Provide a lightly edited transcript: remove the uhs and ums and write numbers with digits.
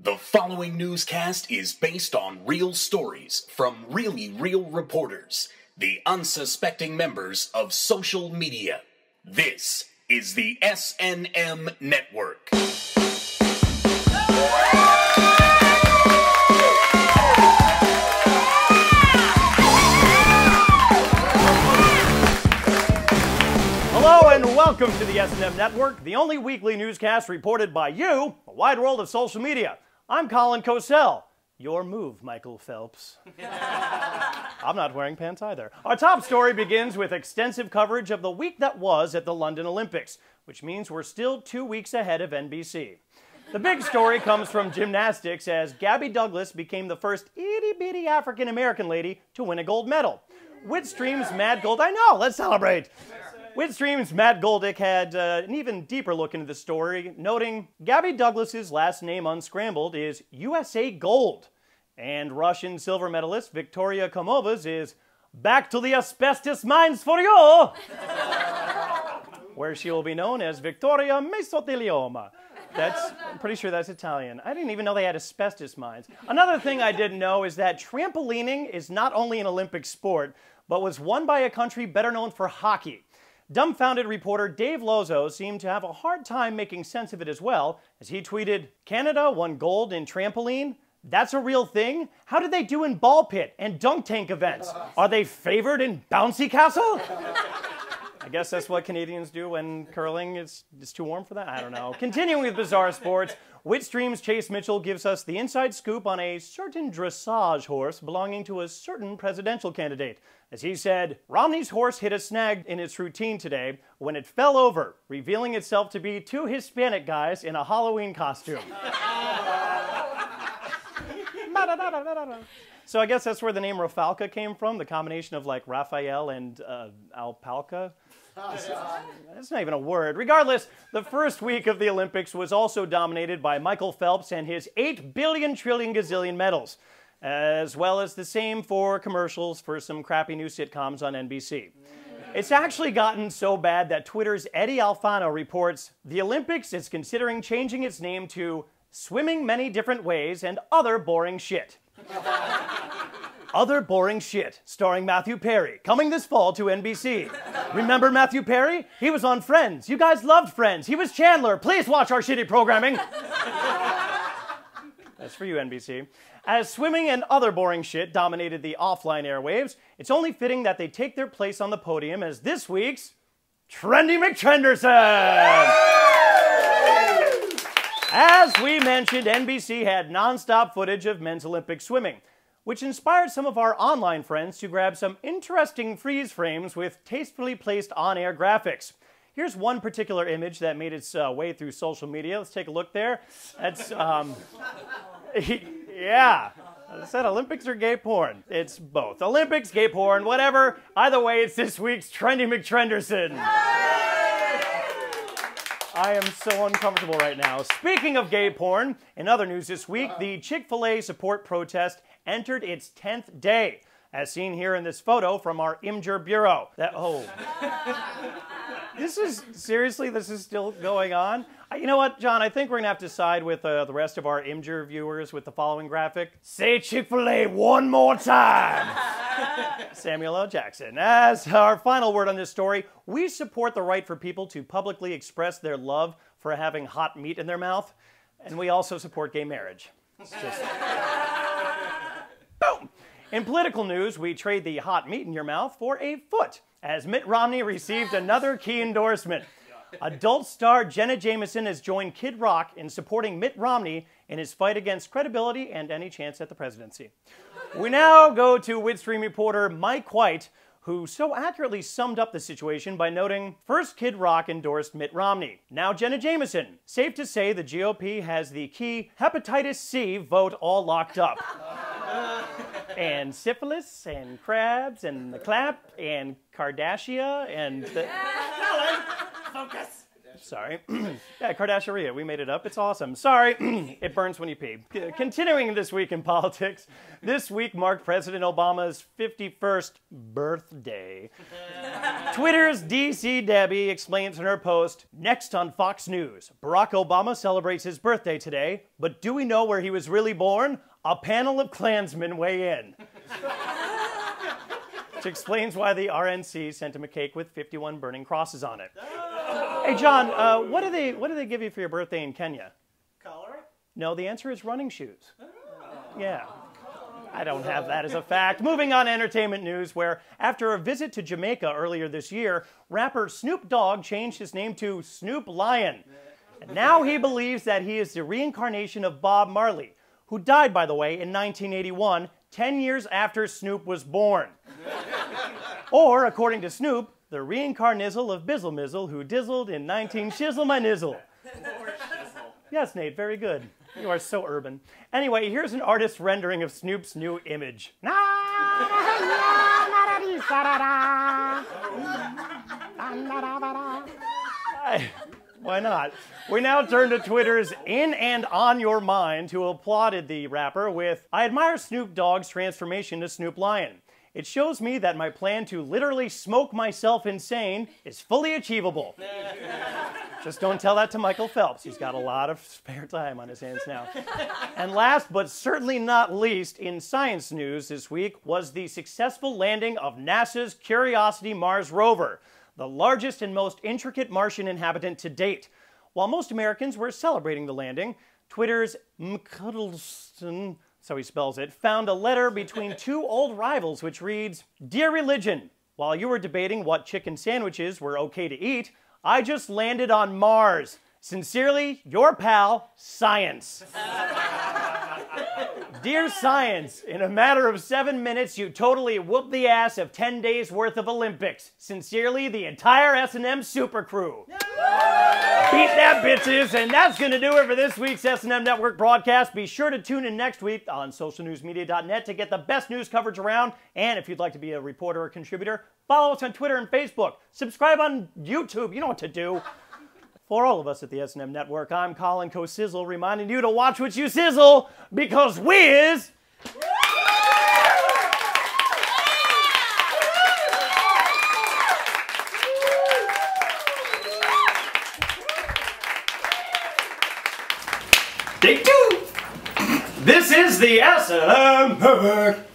The following newscast is based on real stories from really real reporters, the unsuspecting members of social media. This is the SNM Network. Hello and welcome to the SNM Network, the only weekly newscast reported by you, a wide world of social media. I'm Colin Cosell. Your move, Michael Phelps. I'm not wearing pants either. Our top story begins with extensive coverage of the week that was at the London Olympics, which means we're still 2 weeks ahead of NBC. The big story comes from gymnastics as Gabby Douglas became the first itty-bitty African-American lady to win a gold medal. Witstream's Matt Gold, I know, let's celebrate. Witstream's Matt Goldick had an even deeper look into the story, noting Gabby Douglas's last name unscrambled is USA Gold, and Russian silver medalist Victoria Komova's is back to the asbestos mines for you, where she will be known as Victoria Mesothelioma. I'm pretty sure that's Italian. I didn't even know they had asbestos mines. Another thing I didn't know is that trampolining is not only an Olympic sport, but was won by a country better known for hockey. Dumbfounded reporter Dave Lozo seemed to have a hard time making sense of it as well, as he tweeted, "Canada won gold in trampoline? That's a real thing? How did they do in ball pit and dunk tank events? Are they favored in bouncy castle?" I guess that's what Canadians do when curling is too warm for that? I don't know. Continuing with bizarre sports, Witstream's Chase Mitchell gives us the inside scoop on a certain dressage horse belonging to a certain presidential candidate. As he said, Romney's horse hit a snag in its routine today when it fell over, revealing itself to be two Hispanic guys in a Halloween costume. So I guess that's where the name Rafalka came from, the combination of like Raphael and alpaca. That's not even a word. Regardless, the first week of the Olympics was also dominated by Michael Phelps and his 8 billion trillion gazillion medals, as well as the same for commercials for some crappy new sitcoms on NBC. It's actually gotten so bad that Twitter's Eddie Alfano reports the Olympics is considering changing its name to Swimming Many Different Ways and Other Boring Shit. Other Boring Shit, starring Matthew Perry, coming this fall to NBC. Remember Matthew Perry? He was on Friends. You guys loved Friends. He was Chandler. Please watch our shitty programming. That's for you, NBC. As swimming and other boring shit dominated the offline airwaves, it's only fitting that they take their place on the podium as this week's Trendy McTrenderson. As we mentioned, NBC had non-stop footage of men's Olympic swimming, which inspired some of our online friends to grab some interesting freeze frames with tastefully placed on-air graphics. Here's one particular image that made its way through social media. Let's take a look there. That's, yeah. I said Olympics or gay porn. It's both. Olympics, gay porn, whatever. Either way, it's this week's Trendy McTrenderson. I am so uncomfortable right now. Speaking of gay porn, in other news this week, the Chick-Fil-A support protest entered its 10th day, as seen here in this photo from our Imgur Bureau. This is still going on? You know what, John, I think we're going to have to side with the rest of our Imgur viewers with the following graphic. Say Chick-fil-A one more time! Samuel L. Jackson. As our final word on this story, we support the right for people to publicly express their love for having hot meat in their mouth, and we also support gay marriage. It's just... Boom! In political news, we trade the hot meat in your mouth for a foot, as Mitt Romney received another key endorsement. Adult star Jenna Jameson has joined Kid Rock in supporting Mitt Romney in his fight against credibility and any chance at the presidency. We now go to Witstream reporter Mike White, who so accurately summed up the situation by noting, first Kid Rock endorsed Mitt Romney, now Jenna Jameson. Safe to say the GOP has the key hepatitis C vote all locked up. And syphilis, and crabs, and the clap, and Kardashian, and the... Focus. Sorry. Yeah, Kardashian, we made it up. It's awesome. Sorry, it burns when you pee. Continuing this week in politics, this week marked President Obama's 51st birthday. Twitter's DC Debbie explains in her post, next on Fox News, Barack Obama celebrates his birthday today, but do we know where he was really born? A panel of Klansmen weigh in. Which explains why the RNC sent him a cake with 51 burning crosses on it. Hey, John, what do they give you for your birthday in Kenya? Cholera? No, the answer is running shoes. Yeah. I don't have that as a fact. Moving on to entertainment news, where after a visit to Jamaica earlier this year, rapper Snoop Dogg changed his name to Snoop Lion. And now he believes that he is the reincarnation of Bob Marley, who died, by the way, in 1981, 10 years after Snoop was born. Or, according to Snoop, the reincarnizzle of Bizzle Mizzle, who dizzled in 19 Shizzle my nizzle. Yes, Nate, very good. You are so urban. Anyway, here's an artist's rendering of Snoop's new image. Why not? We now turn to Twitter's In and On Your Mind, who applauded the rapper with, I admire Snoop Dogg's transformation to Snoop Lion. It shows me that my plan to literally smoke myself insane is fully achievable. Just don't tell that to Michael Phelps. He's got a lot of spare time on his hands now. And last but certainly not least, in science news this week was the successful landing of NASA's Curiosity Mars rover, the largest and most intricate Martian inhabitant to date. While most Americans were celebrating the landing, Twitter's Mcuddleston, so he spells it, found a letter between two old rivals which reads, Dear Religion, while you were debating what chicken sandwiches were okay to eat, I just landed on Mars. Sincerely, your pal, Science. Dear Science, in a matter of 7 minutes, you totally whooped the ass of 10 days worth of Olympics. Sincerely, the entire SNM super crew. Beat that, bitches. And that's going to do it for this week's SNM Network broadcast. Be sure to tune in next week on socialnewsmedia.net to get the best news coverage around. And if you'd like to be a reporter or contributor, follow us on Twitter and Facebook. Subscribe on YouTube. You know what to do. For all of us at the SNM Network, I'm Colin Sizzle, reminding you to watch what you sizzle, because whiz... Take two! This is the SNM Network.